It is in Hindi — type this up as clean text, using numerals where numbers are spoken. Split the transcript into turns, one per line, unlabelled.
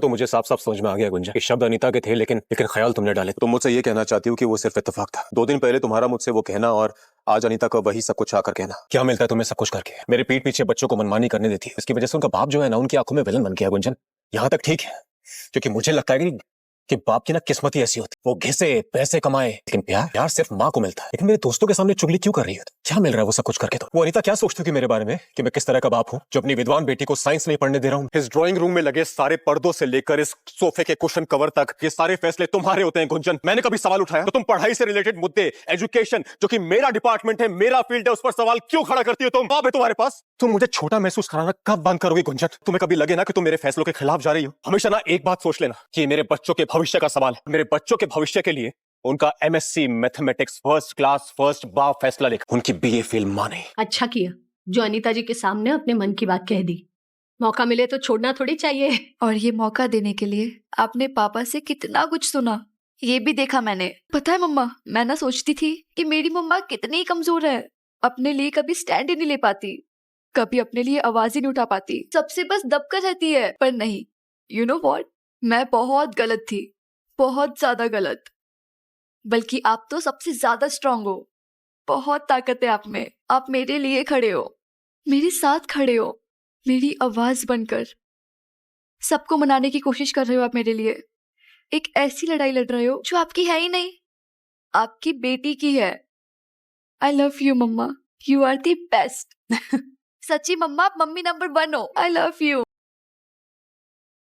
तो मुझे साफ साफ समझ में आ गया गुंजन, ये शब्द अनीता के थे लेकिन ख्याल तुमने डाले। तुम मुझसे ये कहना चाहती हो कि वो सिर्फ इत्तेफाक था? 2 दिन पहले तुम्हारा मुझसे वो कहना और आज अनीता को वही सब कुछ आकर कहना, क्या मिलता है तुम्हें सब कुछ करके? मेरे पीठ पीछे बच्चों को मनमानी करने देती है, इसकी वजह से उनका बाप जो है ना, उनकी आंखों में विलन बन गया गुंजन। यहाँ तक ठीक है, क्योंकि मुझे लगता है कि बाप की ना किस्मत ही ऐसी होती, वो घिसे पैसे कमाए, लेकिन प्यार सिर्फ माँ को मिलता है। लेकिन मेरे दोस्तों के सामने चुगली क्यों कर रही है? क्या मिल रहा है वो सब कुछ करके? तो वो अनीता क्या सोचती होगी मेरे बारे में कि मैं किस तरह का बाप हूँ जो अपनी विद्वान बेटी को साइंस नहीं पढ़ने दे रहा हूँ? इस ड्राइंग रूम में लगे सारे पर्दों से लेकर इस सोफे के कुशन कवर तक, ये सारे फैसले तुम्हारे होते हैं गुंजन। मैंने कभी सवाल उठाया तो तुम पढ़ाई से रिलेटेड मुद्दे, एजुकेशन जो कि मेरा डिपार्टमेंट है, मेरा फील्ड है, उस पर सवाल क्यों खड़ा करती हो तुम? बाप है तुम्हारे पास, तुम मुझे छोटा महसूस कराना कब बंद करोगे गुंजन? तुम्हें कभी लगे ना कि तुम मेरे फैसलों के खिलाफ जा रही हो? हमेशा ना एक बात सोच लेना कि मेरे बच्चों के भविष्य का सवाल है। मेरे बच्चों के भविष्य के लिए उनका MSc mathematics first class first बार फैसला लेकर उनकी बीए फेल माने।
अच्छा किया जो अनीता जी के सामने अपने मन की बात कह दी। मौका मिले तो छोड़ना थोड़ी चाहिए।
और ये मौका देने के लिए आपने पापा से कितना कुछ सुना, ये भी देखा मैंने। पता है मम्मा, मैं ना सोचती थी कि मेरी मम्मा कितनी कमजोर है, अपने लिए कभी स्टैंड ही नहीं ले पाती, कभी अपने लिए आवाज ही नहीं उठा पाती, सबसे बस दबकर रहती है। पर नहीं, यू नो व्हाट, मैं बहुत गलत थी, बहुत ज्यादा गलत। बल्कि आप तो सबसे ज्यादा स्ट्रांग हो, बहुत ताकत है आप में। आप मेरे लिए खड़े हो, मेरे साथ खड़े हो, मेरी आवाज बनकर सबको मनाने की कोशिश कर रहे हो। आप मेरे लिए एक ऐसी लड़ाई लड़ रहे हो जो आपकी है ही नहीं, आपकी बेटी की है। I love you mama, you are the best. सच्ची मम्मा, आप मम्मी नंबर 1 हो। I love you.